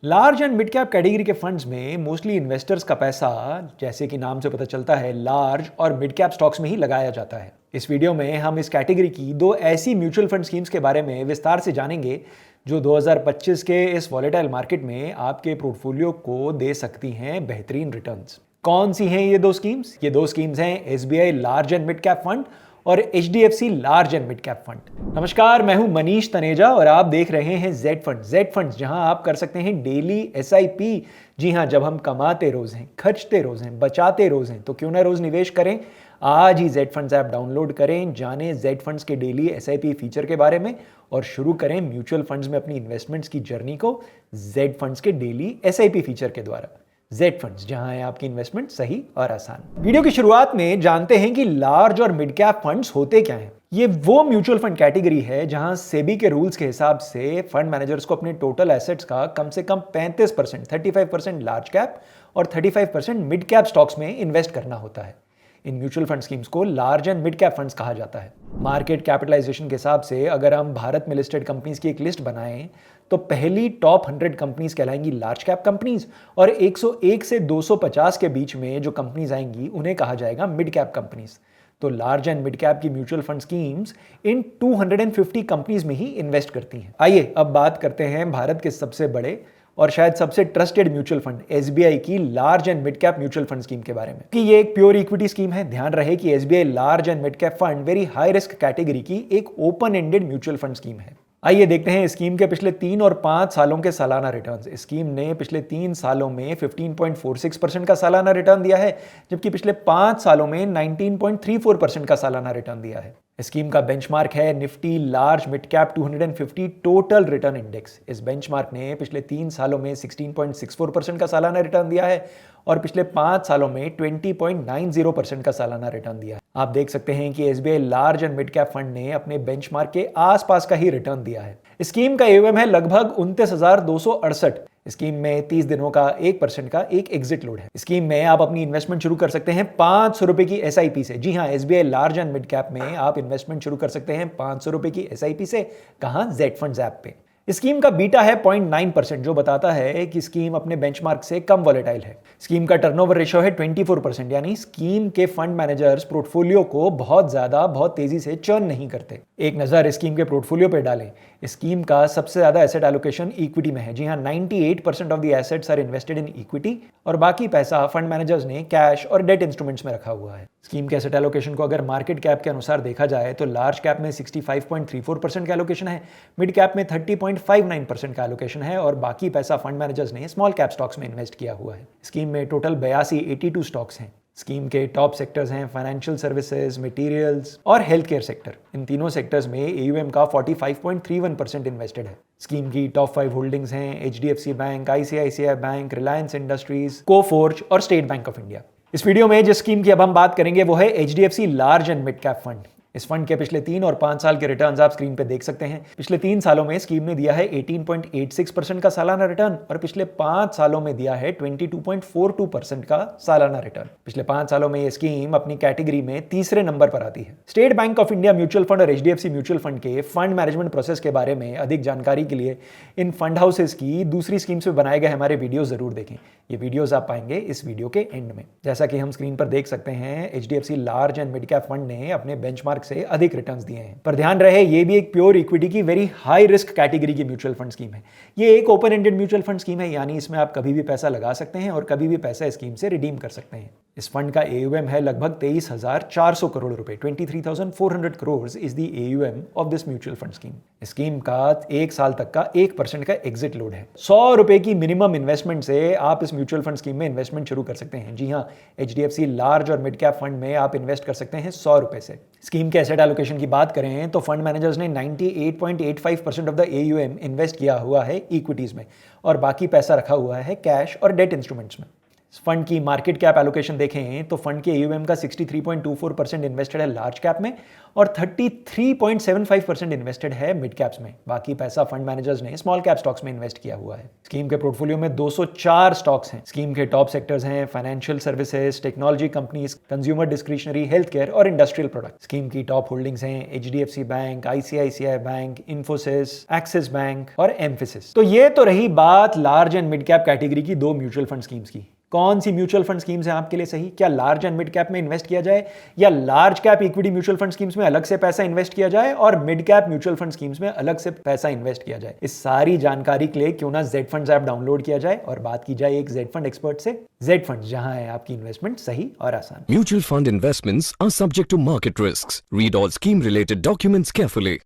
Large and mid cap category के funds में mostly investors का पैसा, जैसे कि नाम से पता चलता है, लार्ज और मिड कैप स्टॉक्स में ही लगाया जाता है। इस वीडियो में हम इस कैटेगरी की दो ऐसी म्यूचुअल फंड स्कीम्स के बारे में विस्तार से जानेंगे जो 2025 के इस वॉलेटाइल मार्केट में आपके पोर्टफोलियो को दे सकती हैं बेहतरीन रिटर्न्स। कौन सी हैं ये दो स्कीम्स? ये दो स्कीम्स हैं SBI large and mid cap fund और HDFC large and mid cap fund. नमस्कार, मैं हूं मनीष तनेजा और आप देख रहे हैं जेड फंड, जहां आप कर सकते हैं डेली एसआईपी। जी हां, जब हम कमाते रोज हैं, खर्चते रोज हैं, बचाते रोज हैं, तो क्यों ना रोज निवेश करें। आज ही जेड फंड्स ऐप डाउनलोड करें, जानें जेड फंड्स के डेली एसआईपी फीचर के बारे में और शुरू करें म्यूचुअल फंड्स में अपनी इन्वेस्टमेंट्स की जर्नी को जेड फंड्स के डेली एसआईपी फीचर के द्वारा। जेड फंड्स, जहां है आपकी इन्वेस्टमेंट सही और आसान। वीडियो की शुरुआत में जानते हैं कि लार्ज और मिड कैप फंड्स होते क्या हैं। ये वो म्यूचुअल फंड कैटेगरी है जहां सेबी के रूल्स के हिसाब से फंड मैनेजर्स को अपने टोटल एसेट्स का कम से कम 35%, 35% लार्ज कैप और 35% मिड कैप स्टॉक्स में इन्वेस्ट करना होता है। इन म्यूचुअल फंड स्कीम्स को large and mid cap funds कहा जाता है। मार्केट कैपिटलाइजेशन के हिसाब से अगर हम भारत में लिस्टेड कंपनीज की एक लिस्ट बनाएं तो पहली टॉप 100 कंपनीज कहलाएंगी लार्ज कैप कंपनीज और 101 से 250 के बीच में जो कंपनीज आएंगी उन्हें कहा जाएगा मिड कैप कंपनीज। तो लार्ज एंड मिड कैप की mutual fund schemes in 250 companies में ही इन्वेस्ट करती हैं। आइए अब बात करते हैं भारत के सबसे बड़े और शायद सबसे ट्रस्टेड म्यूचुअल फंड एसबीआई की large and mid cap mutual fund scheme के बारे में कि ये एक प्योर इक्विटी स्कीम है। ध्यान रहे कि SBI large and mid cap fund very high risk category की एक open ended mutual fund scheme है। आइए देखते हैं स्कीम के पिछले 3 और 5 सालों के सालाना रिटर्न्स। स्कीम ने पिछले 3 सालों में 15.46% का सालाना रिटर्न दिया है, जबकि पिछले 5 सालों में 19.34% का सालाना रिटर्न दिया है। स्कीम का बेंचमार्क है Nifty large mid cap 250 total return index. इस बेंचमार्क ने पिछले 3 सालों में 16.64% का सालाना रिटर्न दिया है और पिछले 5 सालों में 20.90% का सालाना रिटर्न दिया है। आप देख सकते हैं कि SBI large and mid cap fund ने अपने बेंचमार्क के आसपास का ही रिटर्न दिया है। स्कीम का एयूएम है लगभग 29,268। स्कीम में 30 दिनों का 1% का एक एग्जिट लोड है। स्कीम में आप अपनी इन्वेस्टमेंट शुरू कर सकते हैं 500 रुपए की एसआईपी से। जी हां, SBI large and mid cap में आप इन्वेस्टमेंट शुरू कर सकते हैं 500 रुपए की एसआईपी से। कहां? जेड फंड्स ऐप पे। स्कीम का बीटा है 0.9%, जो बताता है कि स्कीम अपने बेंचमार्क से कम वॉलेटाइल है। स्कीम का टर्नओवर रेशियो है 24%, यानी स्कीम के फंड मैनेजर्स पोर्टफोलियो को बहुत तेजी से चर्न नहीं करते। एक नजर स्कीम के पोर्टफोलियो पर डालें। स्कीम का सबसे ज्यादा एसेट एलोकेशन इक्विटी में है। जी हां, 98% of the assets are invested in equity और बाकी पैसा फंड मैनेजर्स ने कैश और डेट इंस्ट्रूमेंट्स में रखा हुआ है। स्कीम के एसेट एलोकेशन को अगर मार्केट कैप के अनुसार देखा जाए तो लार्ज कैप में 65.34% का एलोकेशन है, मिड कैप में 30.59% का एलोकेशन है और बाकी पैसा फंड मैनेजर्स ने स्मॉल कैप स्टॉक्स में इन्वेस्ट किया हुआ है। स्कीम में टोटल 82 स्टॉक्स हैं। स्कीम के टॉप सेक्टर्स हैं फाइनेंशियल सर्विसेज, मटेरियल्स और हेल्थ केयर सेक्टर। इन तीनों सेक्टर्स में एयूएम का 45.31% इन्वेस्टेड है। स्कीम की टॉप 5 होल्डिंग्स हैं HDFC bank, ICICI bank, Reliance industries, Coforge और स्टेट बैंक ऑफ इंडिया। इस वीडियो में जिस स्कीम की अब हम बात करेंगे वो है HDFC large and mid cap fund. इस फंड के पिछले 3 और 5 साल के रिटर्न्स आप स्क्रीन पे देख सकते हैं। पिछले 3 सालों में स्कीम ने दिया है 18.86% का सालाना रिटर्न और पिछले 5 सालों में दिया है 22.42% का सालाना रिटर्न। पिछले 5 सालों में ये स्कीम अपनी कैटेगरी में तीसरे नंबर पर आती है। State bank of India mutual fund और एचडीएफसी म्यूचुअल फंड के फंड मैनेजमेंट प्रोसेस के बारे में अधिक जानकारी के लिए इन फंड हाउसेस की दूसरी स्कीम्स में बनाए गए हमारे वीडियो जरूर देखें। ये वीडियोस आप पाएंगे इस वीडियो के एंड में। जैसा कि हम स्क्रीन पर देख सकते हैं, HDFC large and mid cap fund ने अपने बेंचमार्क से अधिक रिटर्न्स दिए हैं। पर ध्यान रहे, ये भी एक प्योर इक्विटी की वेरी हाई रिस्क कैटेगरी की म्यूचुअल फंड स्कीम है। ये एक open ended mutual fund scheme है, यानी इसमें आप कभी भी पैसा लगा सकते हैं और कभी भी पैसा स्कीम से रिडीम कर सकते हैं। इस फंड का एयूएम है लगभग 23,400 करोड़ रुपए। 23,400 crore is the AUM of this mutual fund scheme. Scheme का 1 साल तक का 1% का एग्जिट लोड है। 100 रुपए की मिनिमम इन्वेस्टमेंट से आप इस म्यूचुअल फंड स्कीम में इन्वेस्टमेंट शुरू कर सकते हैं। जी हां, एचडीएफसी लार्ज और मिड कैप फंड में आप इन्वेस्ट कर सकते हैं 100 रुपए से। स्कीम के एसेट एलोकेशन की बात करें तो फंड मैनेजर्स ने 98.85% ऑफ द एयूएम इन्वेस्ट किया हुआ है इक्विटीज में और बाकी पैसा रखा हुआ है कैश और डेट इंस्ट्रूमेंट्स में। फंड की मार्केट कैप एलोकेशन देखें तो फंड के AUM का 63.24% इन्वेस्टेड है लार्ज कैप में और 33.75% इन्वेस्टेड है मिड कैप्स में। बाकी पैसा फंड मैनेजर्स ने स्मॉल कैप स्टॉक्स में इन्वेस्ट किया हुआ है। स्कीम के पोर्टफोलियो में 204 स्टॉक्स हैं। स्कीम के टॉप सेक्टर्स हैं financial services, technology companies, consumer discretionary, health care और इंडस्ट्रियल प्रोडक्ट। स्कीम की टॉप होल्डिंग्स हैं HDFC bank, ICICI bank, Infosys, axis bank और एम्फिसिस। तो ये तो रही बात large and mid cap category की दो म्यूचुअल फंड स्कीम्स की। कौन सी म्यूचुअल फंड स्कीम्स हैं आपके लिए सही? क्या लार्ज एंड मिड कैप में इन्वेस्ट किया जाए या large cap equity mutual fund schemes में अलग से पैसा इन्वेस्ट किया जाए और mid cap mutual fund schemes में अलग से पैसा इन्वेस्ट किया जाए? इस सारी जानकारी के लिए क्यों ना जेड फंड्स ऐप डाउनलोड किया जाए और बात की जाए एक जेड फंड एक्सपर्ट से। जेड फंड्स, जहां है आपकी इन्वेस्टमेंट सही और आसान। Mutual fund investments are subject to market risks. Read all scheme related documents carefully.